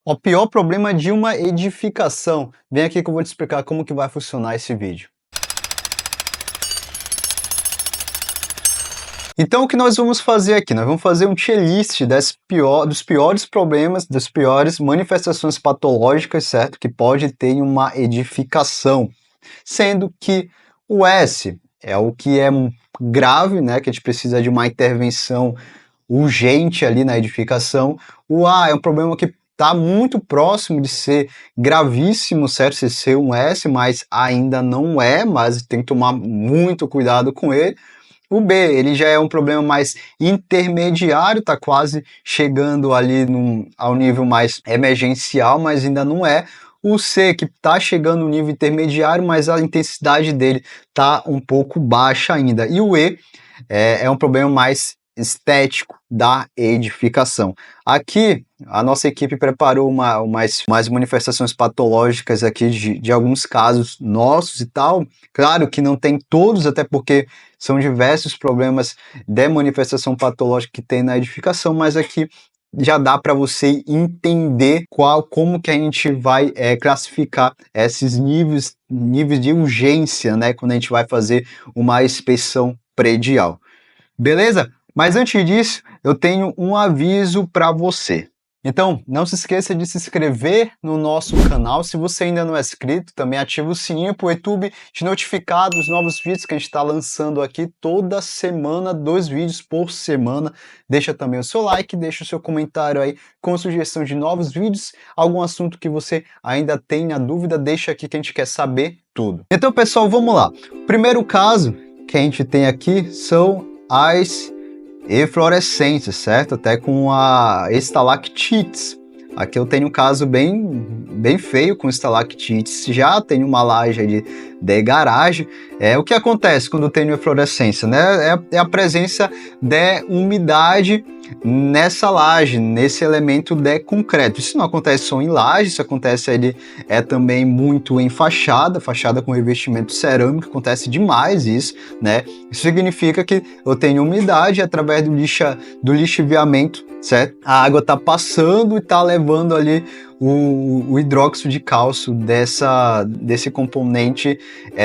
O pior problema de uma edificação. Vem aqui que eu vou te explicar como que vai funcionar esse vídeo. Então o que nós vamos fazer aqui? Nós vamos fazer um tier list dos piores problemas, das piores manifestações patológicas, certo? Que pode ter em uma edificação. Sendo que o S é o que é grave, né? Que a gente precisa de uma intervenção urgente ali na edificação. O A é um problema que está muito próximo de ser gravíssimo, certo? Se ser um S, mas ainda não é, mas tem que tomar muito cuidado com ele. O B, ele já é um problema mais intermediário, está quase chegando ali ao nível mais emergencial, mas ainda não é. O C, que está chegando no nível intermediário, mas a intensidade dele está um pouco baixa ainda. E o E é um problema mais estético da edificação. Aqui, a nossa equipe preparou umas manifestações patológicas aqui de alguns casos nossos e tal. Claro que não tem todos, até porque são diversos problemas de manifestação patológica que tem na edificação, mas aqui já dá para você entender como que a gente vai classificar esses níveis de urgência, né, quando a gente vai fazer uma inspeção predial. Beleza? Mas antes disso, eu tenho um aviso para você. Então, não se esqueça de se inscrever no nosso canal. Se você ainda não é inscrito, também ativa o sininho para o YouTube te notificar dos novos vídeos que a gente está lançando aqui toda semana, 2 vídeos por semana. Deixa também o seu like, deixa o seu comentário aí com sugestão de novos vídeos, algum assunto que você ainda tenha dúvida, deixa aqui que a gente quer saber tudo. Então, pessoal, vamos lá. O primeiro caso que a gente tem aqui são as eflorescências, certo? Até com a estalactites. Aqui eu tenho um caso bem feio com estalactites, já tenho uma laje de garagem. O que acontece quando tem eflorescência, né? É a presença de umidade nessa laje, nesse elemento de concreto. Isso não acontece só em laje, isso acontece também muito em fachada com revestimento cerâmico, acontece demais isso, né? Isso significa que eu tenho umidade através do lixiviamento, certo? A água está passando e está levando ali o hidróxido de cálcio desse componente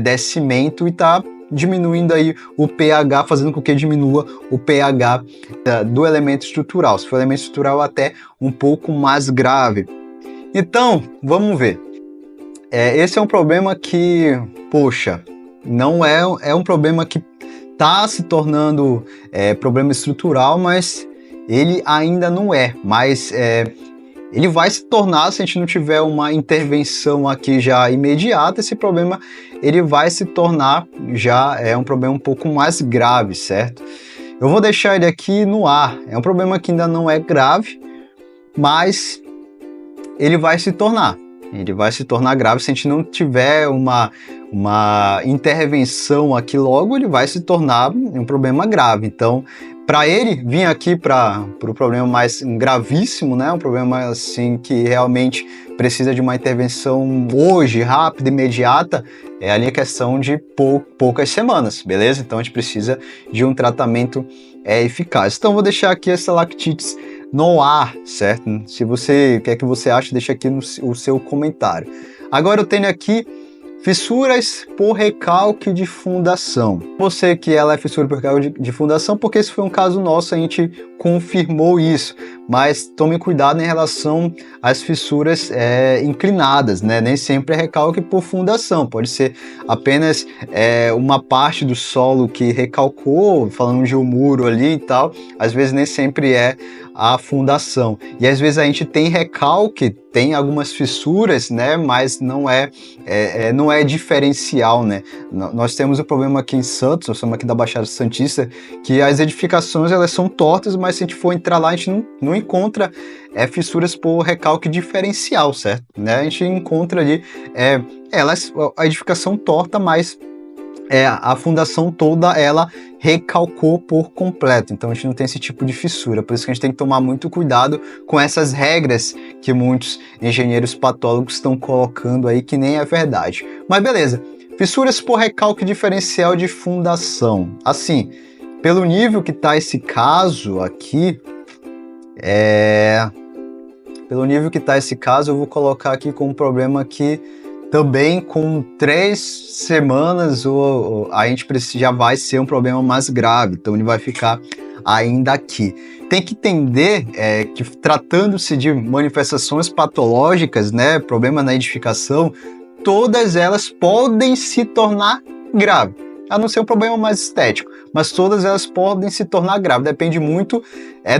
de cimento e está diminuindo aí o pH, fazendo com que diminua o pH do elemento estrutural. Se for elemento estrutural, até um pouco mais grave. Então, vamos ver. Esse é um problema que, poxa, não é um problema que está se tornando problema estrutural, mas ele ainda não é. Mas ele vai se tornar, se a gente não tiver uma intervenção aqui já imediata, esse problema ele vai se tornar já um problema um pouco mais grave, certo? Eu vou deixar ele aqui no ar. É um problema que ainda não é grave, mas ele vai se tornar. Ele vai se tornar grave se a gente não tiver uma intervenção aqui logo, ele vai se tornar um problema grave. Então, para ele vir aqui para o problema mais gravíssimo, né, um problema assim que realmente precisa de uma intervenção hoje, rápida, imediata, é ali a questão de poucas semanas, beleza? Então a gente precisa de um tratamento eficaz. Então vou deixar aqui essa lactites no ar, certo? Se você quer que você ache, deixa aqui o seu comentário. Agora eu tenho aqui fissuras por recalque de fundação. Você que ela é fissura por recalque de fundação, porque esse foi um caso nosso, a gente confirmou isso. Mas tome cuidado em relação às fissuras inclinadas, né? Nem sempre é recalque por fundação, pode ser apenas uma parte do solo que recalcou, falando de um muro ali e tal, às vezes nem sempre é a fundação. E às vezes a gente tem recalque, tem algumas fissuras, né? Mas não é diferencial, né? Nós temos o problema aqui em Santos, nós somos aqui da Baixada Santista, que as edificações elas são tortas, mas se a gente for entrar lá, a gente não encontra fissuras por recalque diferencial, certo? Né? A gente encontra ali a edificação torta, mas a fundação toda ela recalcou por completo, então a gente não tem esse tipo de fissura, por isso que a gente tem que tomar muito cuidado com essas regras que muitos engenheiros patólogos estão colocando aí, que nem é verdade. Mas beleza, fissuras por recalque diferencial de fundação. Assim, pelo nível que está esse caso aqui, pelo nível que está esse caso, eu vou colocar aqui como um problema que também com 3 semanas a gente já vai ser um problema mais grave, então ele vai ficar ainda aqui. Tem que entender que tratando-se de manifestações patológicas, né, problema na edificação, todas elas podem se tornar graves, a não ser um problema mais estético, mas todas elas podem se tornar graves, depende muito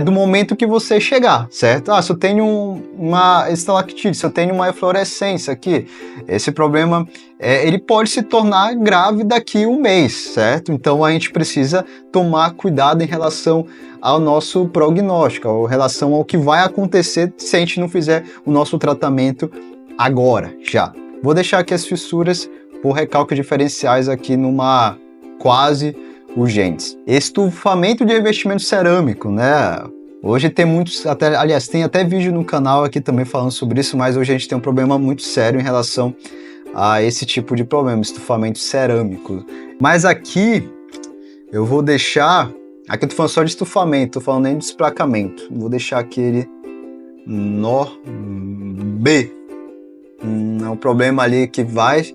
do momento que você chegar, certo? Se eu tenho uma estalactite, se eu tenho uma eflorescência aqui, esse problema ele pode se tornar grave daqui a um mês, certo? Então a gente precisa tomar cuidado em relação ao nosso prognóstico, em relação ao que vai acontecer se a gente não fizer o nosso tratamento agora, já. Vou deixar aqui as fissuras por recalques diferenciais aqui numa quase urgentes. Estufamento de revestimento cerâmico, né? Hoje tem muitos, aliás, tem até vídeo no canal aqui também falando sobre isso, mas hoje a gente tem um problema muito sério em relação a esse tipo de problema, estufamento cerâmico. Mas aqui eu vou deixar, aqui eu tô falando só de estufamento, tô falando nem de esplacamento. Vou deixar aqui ele no B. É um problema ali que vai...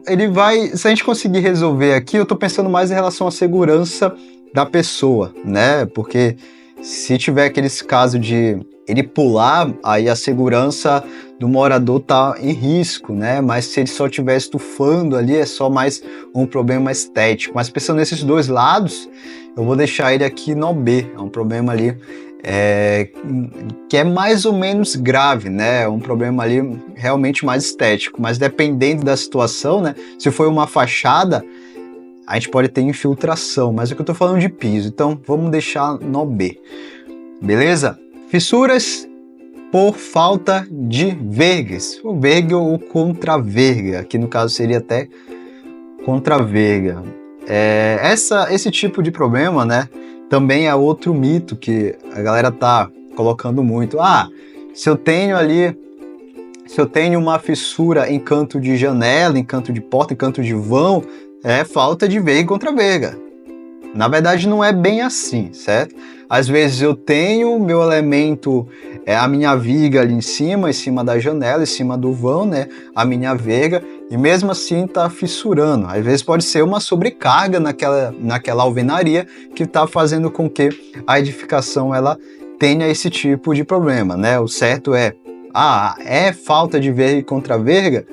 Ele vai, se a gente conseguir resolver aqui, eu tô pensando mais em relação à segurança da pessoa, né? Porque se tiver aqueles casos de ele pular, aí a segurança do morador tá em risco, né? Mas se ele só estiver estufando ali, é só mais um problema estético. Mas pensando nesses dois lados, eu vou deixar ele aqui no B. É um problema ali que é mais ou menos grave, né? Um problema ali realmente mais estético, mas dependendo da situação, né? Se for uma fachada, a gente pode ter infiltração, mas é que eu tô falando de piso, então vamos deixar no B, beleza? Fissuras por falta de vergas, o verga ou contraverga, aqui no caso seria até contraverga. Esse tipo de problema, né? Também é outro mito que a galera tá colocando muito. Se eu tenho uma fissura em canto de janela, em canto de porta, em canto de vão, é falta de verga e contraverga. Na verdade não é bem assim, certo? Às vezes eu tenho meu elemento, a minha viga ali em cima da janela, em cima do vão, né? A minha verga, e mesmo assim tá fissurando. Às vezes pode ser uma sobrecarga naquela alvenaria que tá fazendo com que a edificação ela tenha esse tipo de problema, né? O certo é falta de verga e contraverga.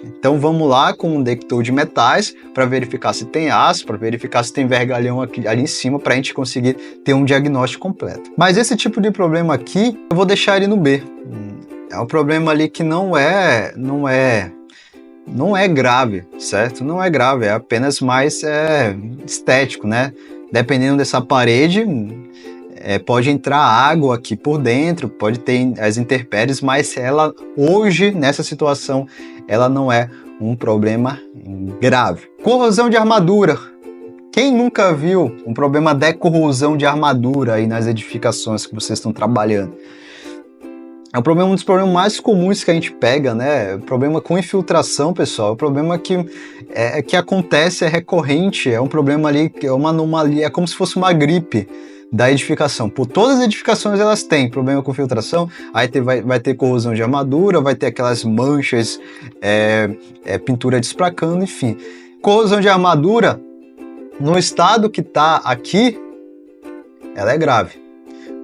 Então vamos lá com um detector de metais para verificar se tem aço, para verificar se tem vergalhão ali em cima, para a gente conseguir ter um diagnóstico completo. Mas esse tipo de problema aqui, eu vou deixar ele no B. É um problema ali que não é grave, certo? Não é grave, é apenas mais estético, né? Dependendo dessa parede, pode entrar água aqui por dentro, pode ter as intempéries, mas ela hoje, nessa situação, ela não é um problema grave. Corrosão de armadura. Quem nunca viu um problema de corrosão de armadura aí nas edificações que vocês estão trabalhando? É um dos problemas mais comuns que a gente pega, né? Problema com infiltração, pessoal. É um problema que acontece, é recorrente, é um problema ali, é uma anomalia, é como se fosse uma gripe da edificação. Por todas as edificações elas têm problema com filtração, aí vai ter corrosão de armadura, vai ter aquelas manchas, pintura desplacando, enfim. Corrosão de armadura, no estado que está aqui, ela é grave.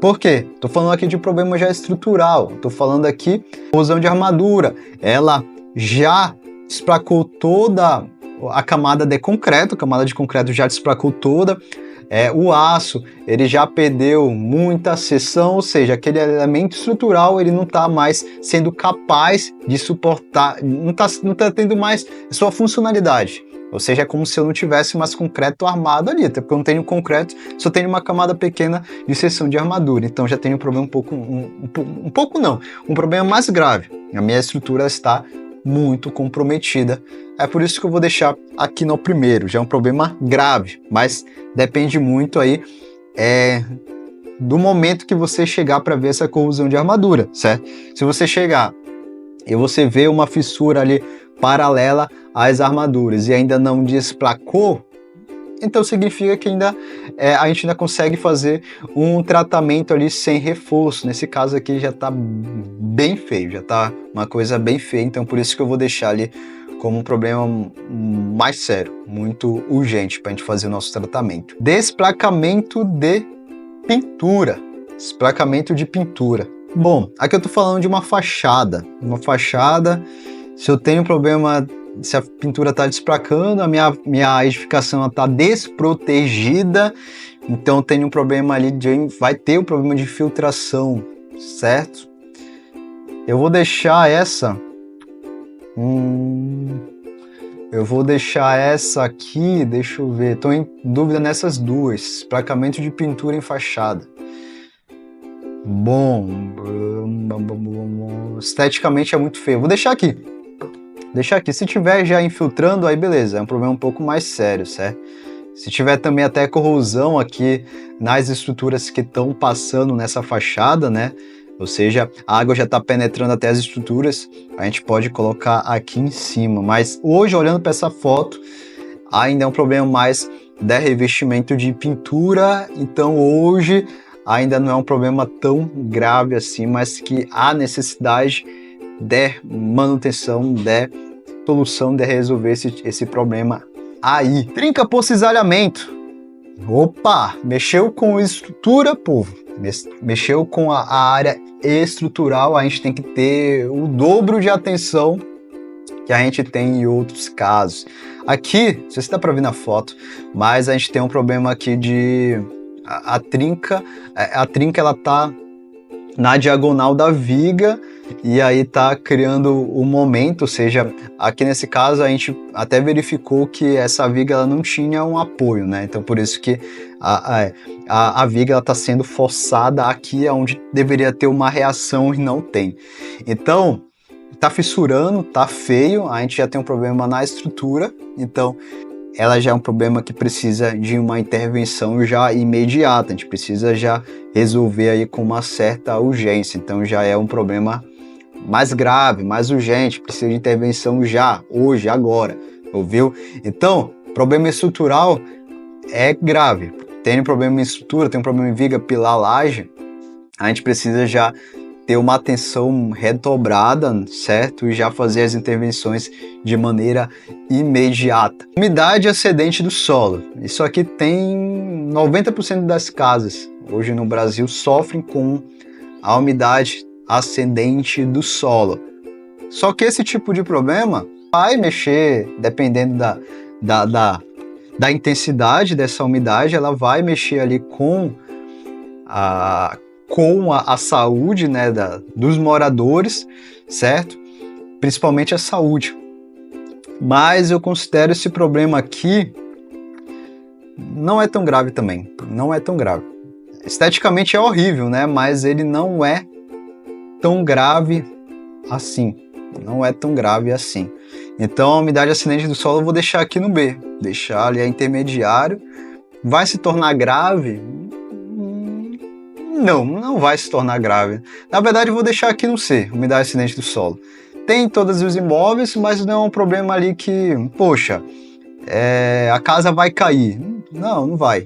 Por quê? Estou falando aqui de problema já estrutural, estou falando aqui corrosão de armadura, ela já desplacou toda a camada de concreto, a camada de concreto já desplacou toda, o aço ele já perdeu muita seção, ou seja, aquele elemento estrutural ele não está mais sendo capaz de suportar, não tá tendo mais sua funcionalidade. Ou seja, é como se eu não tivesse mais concreto armado ali, até porque eu não tenho concreto, só tenho uma camada pequena de seção de armadura. Então já tenho um problema um problema mais grave. A minha estrutura está muito comprometida. É por isso que eu vou deixar aqui no primeiro. Já é um problema grave, mas depende muito aí do momento que você chegar para ver essa corrosão de armadura, certo? Se você chegar e você vê uma fissura ali paralela às armaduras e ainda não desplacou, então significa que ainda a gente ainda consegue fazer um tratamento ali sem reforço. Nesse caso aqui já tá bem feio, já tá uma coisa bem feia, então por isso que eu vou deixar ali como um problema mais sério, muito urgente para a gente fazer o nosso tratamento. Desplacamento de pintura. Desplacamento de pintura. Bom, aqui eu tô falando de uma fachada. Uma fachada, se eu tenho problema, se a pintura tá desplacando, a minha edificação está desprotegida, então tem um problema ali, vai ter um problema de filtração, certo? Eu vou deixar essa... eu vou deixar essa aqui, deixa eu ver, estou em dúvida nessas duas, desplacamento de pintura em fachada. Bom, esteticamente é muito feio, vou deixar aqui. Se tiver já infiltrando, aí beleza, é um problema um pouco mais sério, certo? Se tiver também até corrosão aqui nas estruturas que estão passando nessa fachada, né? Ou seja, a água já está penetrando até as estruturas, a gente pode colocar aqui em cima. Mas hoje, olhando para essa foto, ainda é um problema mais de revestimento de pintura. Então hoje ainda não é um problema tão grave assim, mas que há necessidade de manutenção, de solução, de resolver esse problema aí. Trinca por cisalhamento. Opa, mexeu com estrutura, povo. Mexeu com a área estrutural, a gente tem que ter o dobro de atenção que a gente tem em outros casos. Aqui, não sei se dá para ver na foto, mas a gente tem um problema aqui de a trinca ela tá na diagonal da viga e aí tá criando o momento, ou seja, aqui nesse caso a gente até verificou que essa viga ela não tinha um apoio, né? Então por isso que a viga ela tá sendo forçada aqui onde deveria ter uma reação e não tem. Então tá fissurando, tá feio, a gente já tem um problema na estrutura, então ela já é um problema que precisa de uma intervenção já imediata, a gente precisa já resolver aí com uma certa urgência, então já é um problema mais grave, mais urgente, precisa de intervenção já, hoje, agora, ouviu? Então, problema estrutural é grave, tem um problema em estrutura, tem um problema em viga, pilar, laje, a gente precisa já ter uma atenção redobrada, certo? E já fazer as intervenções de maneira imediata. Umidade ascendente do solo. Isso aqui tem 90% das casas hoje no Brasil sofrem com a umidade ascendente do solo. Só que esse tipo de problema vai mexer, dependendo da intensidade dessa umidade, ela vai mexer ali com a saúde, né, dos moradores, certo? Principalmente a saúde. Mas eu considero esse problema aqui não é tão grave também, não é tão grave. Esteticamente é horrível, né, mas ele não é tão grave assim, não é tão grave assim. Então a umidade ascendente do solo eu vou deixar aqui no B, deixar ali a intermediário. Vai se tornar grave? Não vai se tornar grave. Na verdade, eu vou deixar aqui no C, umidade ascendente do solo. Tem em todos os imóveis, mas não é um problema ali que, poxa, a casa vai cair. Não vai.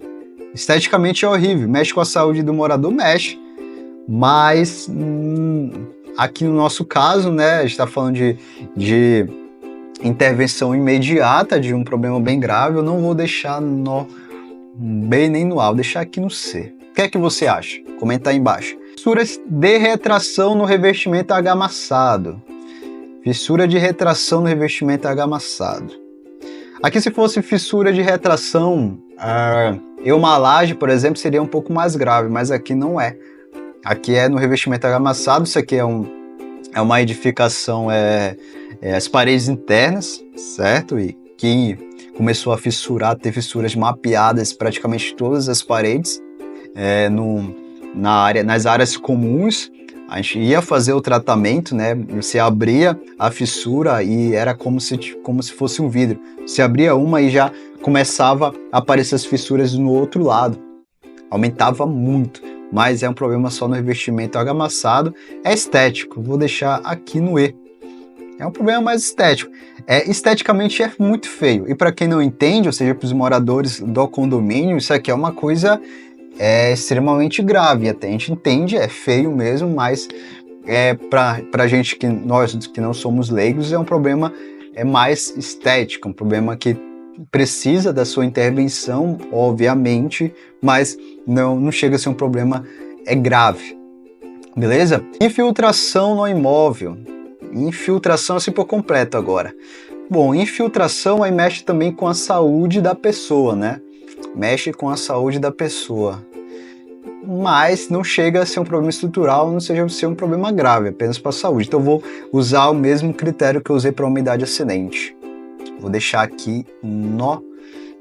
Esteticamente é horrível, mexe com a saúde do morador, mexe. Mas, aqui no nosso caso, né, a gente está falando de intervenção imediata de um problema bem grave, eu não vou deixar no B nem no A, vou deixar aqui no C. O que é que você acha? Comenta aí embaixo. Fissuras de retração no revestimento argamassado. Fissura de retração no revestimento argamassado. Aqui, se fosse fissura de retração em uma laje, por exemplo, seria um pouco mais grave, mas aqui não é. Aqui é no revestimento argamassado, isso aqui é uma edificação, as paredes internas, certo? E que começou a fissurar, ter fissuras mapeadas praticamente todas as paredes. Nas áreas comuns, a gente ia fazer o tratamento, né? Você abria a fissura e era como se fosse um vidro. Você abria uma e já começava a aparecer as fissuras no outro lado. Aumentava muito, mas é um problema só no revestimento argamassado. É estético, vou deixar aqui no E. É um problema mais estético. Esteticamente é muito feio. E para quem não entende, ou seja, para os moradores do condomínio, isso aqui é uma coisa extremamente grave. Até a gente entende, é feio mesmo, mas para gente nós que não somos leigos, é um problema mais estético, um problema que precisa da sua intervenção, obviamente, mas não chega a ser um problema grave. Beleza? Infiltração no imóvel. Infiltração assim por completo agora. Bom, infiltração aí mexe também com a saúde da pessoa, né? Mexe com a saúde da pessoa. Mas não chega a ser um problema estrutural, não seja ser um problema grave, apenas para a saúde. Então eu vou usar o mesmo critério que eu usei para a umidade ascendente. Vou deixar aqui no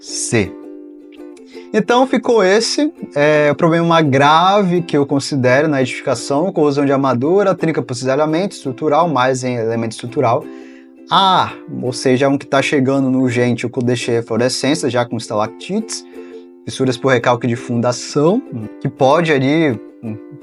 C. Então ficou esse o problema grave que eu considero na edificação, corrosão de armadura, trinca por cisalhamento estrutural, mais em elemento estrutural. Ou seja, um que está chegando no urgente, eu deixei a fluorescência já com estalactites, fissuras por recalque de fundação, que pode ali,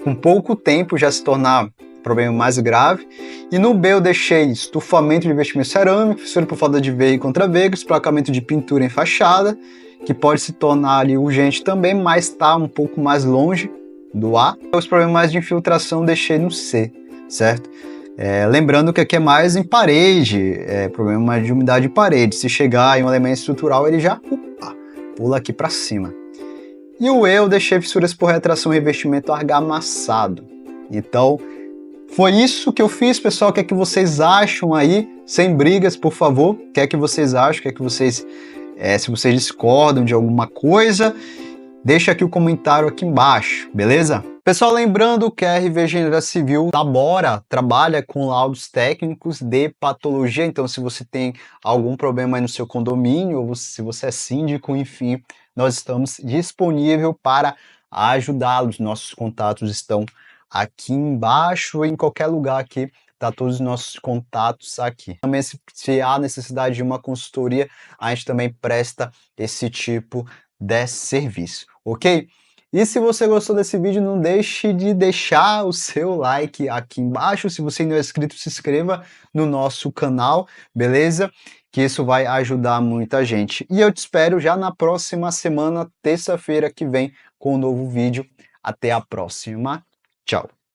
com pouco tempo, já se tornar um problema mais grave. E no B eu deixei estufamento de revestimento cerâmico, fissura por falta de veio contra veiga, esplacamento de pintura em fachada, que pode se tornar ali urgente também, mas está um pouco mais longe do A. Os problemas de infiltração deixei no C, certo? Lembrando que aqui é mais em parede, problema de umidade de parede. Se chegar em um elemento estrutural, ele já pula aqui para cima. E o E eu deixei fissuras por retração e revestimento argamassado. Então, foi isso que eu fiz, pessoal. O que é que vocês acham aí? Sem brigas, por favor. O que é que vocês acham? O que é que vocês... se vocês discordam de alguma coisa, deixa aqui o comentário aqui embaixo, beleza? Pessoal, lembrando que a RV Engenharia Civil trabalha com laudos técnicos de patologia, então se você tem algum problema aí no seu condomínio, ou se você é síndico, enfim, nós estamos disponíveis para ajudá-los. Nossos contatos estão aqui embaixo, em qualquer lugar aqui, tá todos os nossos contatos aqui. Também se há necessidade de uma consultoria, a gente também presta esse tipo de serviço, ok? E se você gostou desse vídeo, não deixe de deixar o seu like aqui embaixo. Se você não é inscrito, se inscreva no nosso canal, beleza? Que isso vai ajudar muita gente. E eu te espero já na próxima semana, terça-feira que vem, com um novo vídeo. Até a próxima. Tchau.